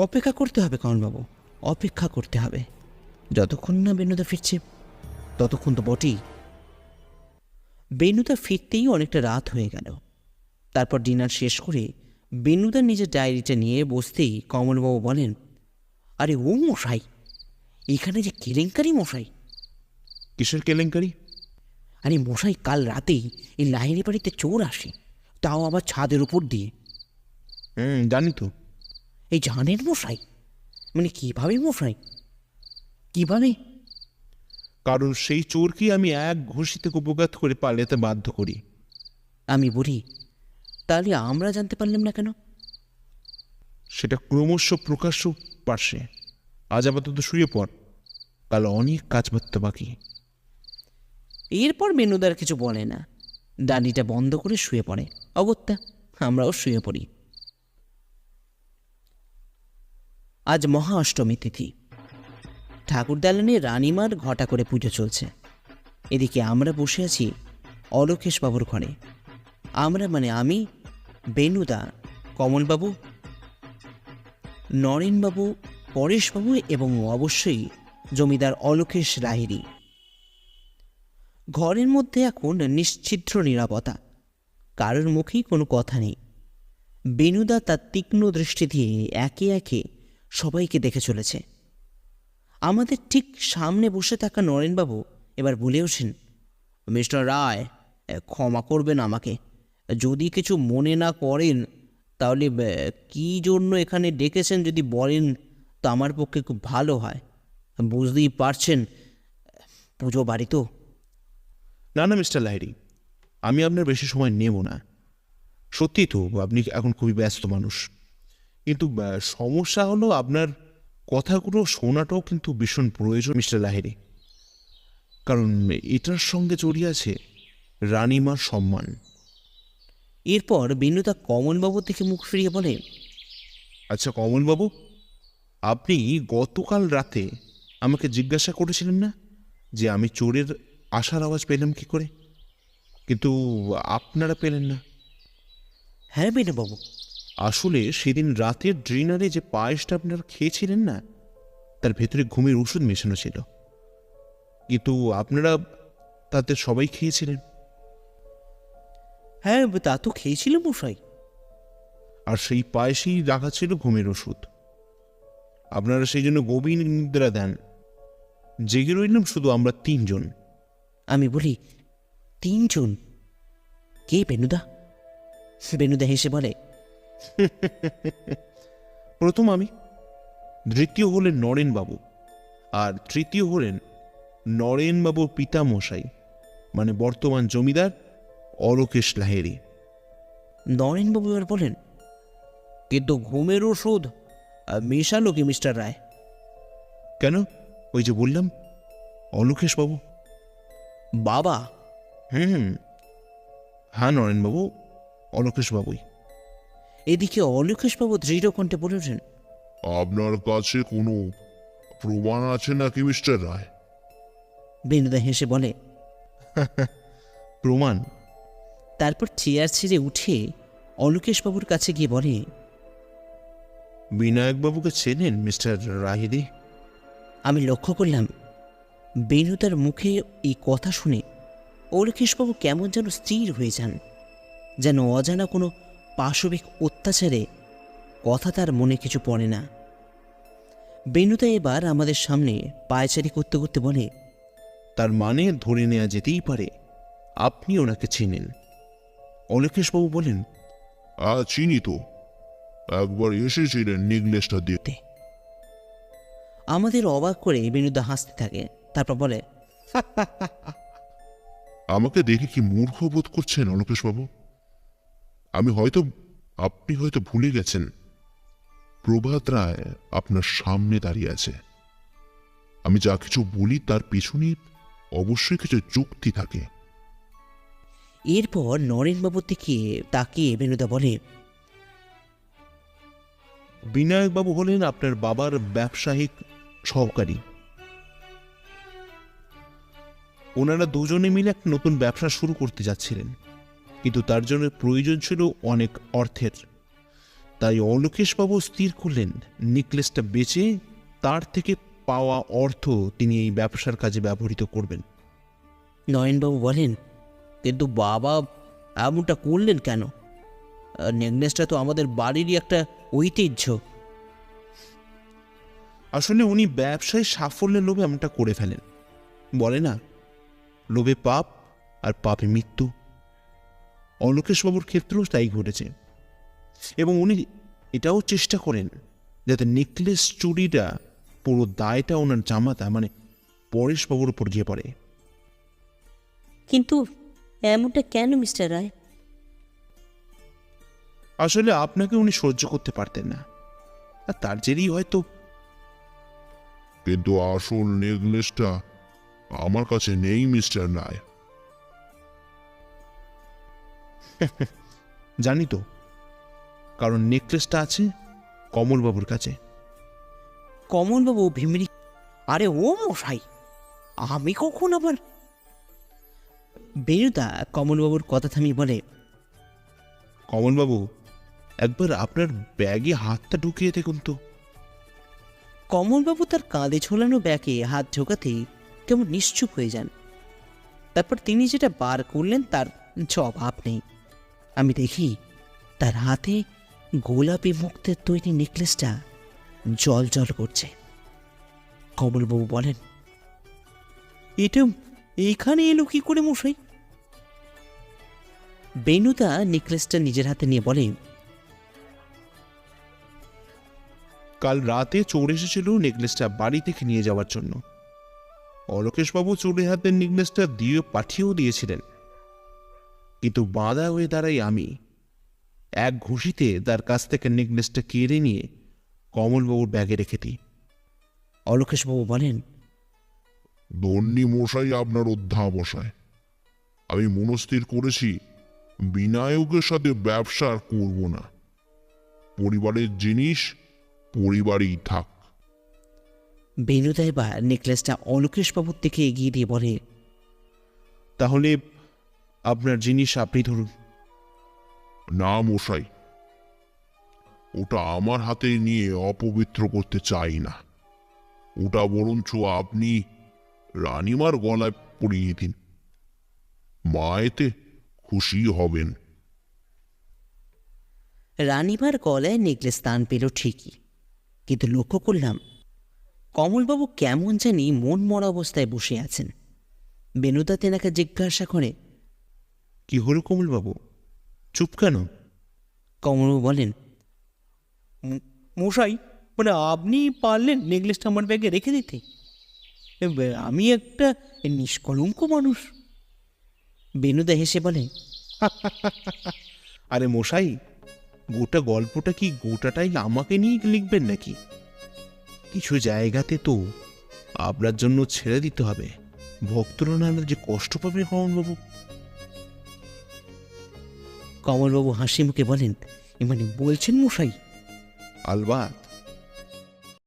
অপেক্ষা করতে হবে কমলবাবু, অপেক্ষা করতে হবে। যতক্ষণ না বেনুদা ফিরছে ততক্ষণ তো বটেই। বেনুদা ফিরতেই অনেকটা রাত হয়ে গেল। তারপর ডিনার শেষ করে বেনুদা নিজের ডায়েরিটা নিয়ে বসতেই কমলবাবু বলেন, আরে ও মশাই, এখানে যে কেলেঙ্কারি মশাই। কিসের কেলেঙ্কারি? আরে মশাই, কাল রাতেই এই লাহিড়ী বাড়িতে চোর আসে, তাও আবার ছাদের উপর দিয়ে। জানি তো। এই জানেন মশাই? মানে কিভাবে মশাই, কিভাবে? কারণ সেই চোরকে আমি এক ঘুষিতে কুপঘাত করে পালাতে বাধ্য করি। আমি বলি, তাহলে আমরা জানতে পারলাম না কেন? সেটা ক্রমশ প্রকাশ্য পার্শ্বে। আজ আপাতত শুয়ে পড়, কাল অনেক কাজ বার্তা বাকি। এরপর বেনুদার কিছু বলে না, ডানিটা বন্ধ করে শুয়ে পড়ে। অগত্যা আমরাও শুয়ে পড়ি। আজ মহা অষ্টমী তিথি। ঠাকুর দালানে রানীমার ঘটা করে পুজো চলছে। এদিকে আমরা বসে আছি অলোকেশবাবুর ঘরে। আমরা মানে আমি, বেনুদা, কমলবাবু, নরেনবাবু, পরেশবাবু এবং অবশ্যই জমিদার অলোকেশ লাহিড়ী। ঘরের মধ্যে এখন নিশ্ছিদ্র নীরবতা, কারোর মুখেই কোনো কথা নেই। বেনুদা তার তীক্ষ্ণ দৃষ্টি দিয়ে একে একে সবাইকে দেখে চলেছে। আমাদের ঠিক সামনে বসে থাকা নরেনবাবু এবার বলে ওঠেন, মিস্টার রায়, ক্ষমা করবেন আমাকে, যদি কিছু মনে না করেন তাহলে কী জন্য এখানে ডেকেছেন যদি বলেন তো আমার পক্ষে খুব ভালো হয়। বুঝতেই পারছেন পুজো বাড়ি তো। না না মিস্টার লাহিড়ী, আমি আপনার বেশি সময় নেব না। সত্যি তো আপনি এখন খুবই ব্যস্ত মানুষ, কিন্তু সমস্যা হলো আপনার কথাগুলো শোনাটাও কিন্তু ভীষণ প্রয়োজন মিস্টার লাহিড়ী, কারণ এটার সঙ্গে জড়িয়ে আছে রানীমার সম্মান। এরপর বেনুদা কমলবাবুর দিকে মুখ ফিরিয়ে বলে, আচ্ছা কমলবাবু, আপনি গতকাল রাতে আমাকে জিজ্ঞাসা করেছিলেন না যে আমি চোরের আশার আওয়াজ পেলাম কি করে, কিন্তু আপনারা পেলেন না। হ্যাঁ বেনুবাবু, আসলে সেদিন রাতের ডিনারে যে পায়েসটা আপনারা খেয়েছিলেন না, তার ভেতরে ঘুমের ওষুধ মেশানো ছিল, কিন্তু আপনারা তাদের সবাই খেয়েছিলেন। হ্যাঁ তা তো খেয়েছিল মশাই। আর সেই পায়েসেই রাখা ছিল ঘুমের ওষুধ। আপনারা সেই জন্য গভীর নিদ্রা দেন। জেগে রইলাম শুধু আমরা 3 জন। আমি বলি, 3 জন? কে বেনুদা? বেনুদা হেসে বলে, প্রথম আমি, দ্বিতীয় হলেন নরেনবাবু, আর তৃতীয় হলেন নরেনবাবুর পিতামশাই মানে বর্তমান জমিদার অলোকেশ লাহিড়ী। নরেনবাবু এবার বলেন, কিন্তু ঘুমের ওষুধ মেশালো কি মিস্টার রায়? কেন, ওই যে বললাম অলোকেশবাবু। বাবা? হ্যাঁ নরেনবাবু, অলোকেশবাবুই। এদিকে অলোকেশবাবু দৃঢ় কণ্ঠে বলে ওঠেন, আপনার কাছে কোনো প্রমাণ আছে নাকি মিস্টার রায়? বেনুদা হেসে বলে, প্রমাণ? তারপর চেয়ার ছেড়ে উঠে অলোকেশবাবুর কাছে গিয়ে বলে, বিনায়কবাবুকে চেনেন মিস্টার লাহিড়ী? আমি লক্ষ্য করলাম বেনুদার মুখে এই কথা শুনে অলোকেশবাবু কেমন যেন স্থির হয়ে যান, যেন অজানা কোনো পাশবিক অত্যাচারে কথা তার মনে কিছু পড়ে না। বেনুদা এবার আমাদের সামনে পায়চারি করতে করতে বলে, তার মানে ধরে নেওয়া যেতেই পারে আপনি ওনাকে চেনেন। অলোকেশবাবু বলেন, চিনি তো, একবার এসেছিলেন নেকলেসটা দিতে। আমাদের অবাক করে বেনুদা হাসতে থাকে, তারপর বলে, আমাকে দেখে কি মূর্খ বোধ করছেন অলোকেশবাবু? আপনি হয়তো ভুলে গেছেন প্রভাত রায় আপনার সামনে দাঁড়িয়ে আছে। আমি যা কিছু বলি তার পিছনে অবশ্যই কিছু যুক্তি থাকে। এরপর নরেনবাবুর দিকে তাকিয়ে বেনুদা বলে, বিনায়কবাবু হলেন আপনার বাবার ব্যবসায়িক সহকারী। ওনারা দুজনে মিলে একটা নতুন ব্যবসা শুরু করতে যাচ্ছিলেন, কিন্তু তার জন্য প্রয়োজন ছিল অনেক অর্থের। তাই অলোকেশবাবু স্থির করলেন নেকলেসটা বেচে তার থেকে পাওয়া অর্থ তিনি এই ব্যবসার কাজে ব্যবহৃত করবেন। নয়নবাবু বলেন, কিন্তু বাবা এমনটা করলেন কেন? নেকলেসটা তো আমাদের বাড়িরই একটা ঐতিহ্য। আসলে উনি ব্যবসায় সাফল্যের লোভে এমনটা করে ফেলেন। বলে না, লোভে পাপ আর পাপে মৃত্যু। অলোকেশবাবুর ক্ষেত্রেও তাই ঘটেছে, এবং উনি এটাও চেষ্টা করেন যাতে নেকলেস চুরিটা পুরো দায়টা ওনার জামাতা মানে পরেশবাবুর উপর গিয়ে পড়ে। কিন্তু এমনটা কেন মিস্টার রায়? আসলে আপনাকে উনি সহ্য করতে পারতেন না, আর তার জেরেই হয়তো। কিন্তু আসল নেকলেসটা আমার কাছে নেই মিস্টার রায়। জানি তো, কারণ নেকলেসটা আছে কমলবাবুর কাছে। কমলবাবু ভিমরি, আরে ও মশাই, আমি কখন আবার? বেনুদা কমলবাবুর কথা থামিয়ে বলে, কমলবাবু, একবার আপনার ব্যাগে হাতটা ঢুকিয়ে দেখুন তো। কমলবাবু তার কাঁধে ঝোলানো ব্যাগে হাত ঢোকাতেই কেমন নিশ্চুপ হয়ে যান। তারপর তিনি যেটা বার করলেন তার জবাব নেই। আমি দেখি তার হাতে গোলাপি মুক্তের তৈরি নেকলেসটা জল জল করছে। কমলবাবু বলেন, এটা এইখানে এলো কি করে মশাই? বেনুদা নেকলেসটা নিজের হাতে নিয়ে বলে, কাল রাতে চোর এসেছিল নেকলেসটা বাড়ি থেকে নিয়ে যাওয়ার জন্য। অলোকেশবাবু চোরের হাতের নেকলেসটা দিয়ে পাঠিয়েও দিয়েছিলেন, কিন্তু বাঁধা হয়ে দাঁড়াই আমি। এক ঘুষিতে তার কাছ থেকে নেকলেসটা কেড়ে নিয়ে কমলবাবুর ব্যাগে রেখে দিই। অলোকেশবাবু বলেন, ধন্যী মশাই আপনার অধ্যাবসায়। আমি মনস্থির করেছি বিনায়কের সাথে ব্যবসা আর করব না। পরিবারের জিনিস পরিবারেই থাক। বেনুদা এবার নেকলেসটা অলোকেশবাবুর দিকে এগিয়ে দিয়ে বলে, তাহলে আপনার জিনিস আপনি ধরুন। না মশাই, ওটা আমার হাতে নিয়ে অপবিত্র করতে চাই না। ওটা বরঞ্চ আপনি রানীমার গলায় পরিয়ে দিন, মা এতে খুশি হবেন। রানীমার গলায় নেকলেস স্থান পেল ঠিকই, কিন্তু লক্ষ্য করলাম কমলবাবু কেমন জানি মন মরা অবস্থায় বসে আছেন। বেনুদা তেনাকে জিজ্ঞাসা করে, কি হলো কমলবাবু, চুপ কেন? কমলবাবু বলেন, মশাই, মানে আপনি পারলেন নেকলেসটা আমার ব্যাগে রেখে দিতে? আমি একটা নিষ্কলঙ্ক মানুষ। বেনুদা হেসে বলে, আরে মশাই, গোটা গল্পটা কি গোটাটাই আমাকে নিয়ে লিখবেন নাকি? কিছু জায়গাতে তো আপনার জন্য ছেড়ে দিতে হবে। ভক্তরা না যে কষ্ট পাবে কমলবাবু। কমলবাবু হাসি মুখে বলেন, মানে বলছেন মশাই? আলবাত,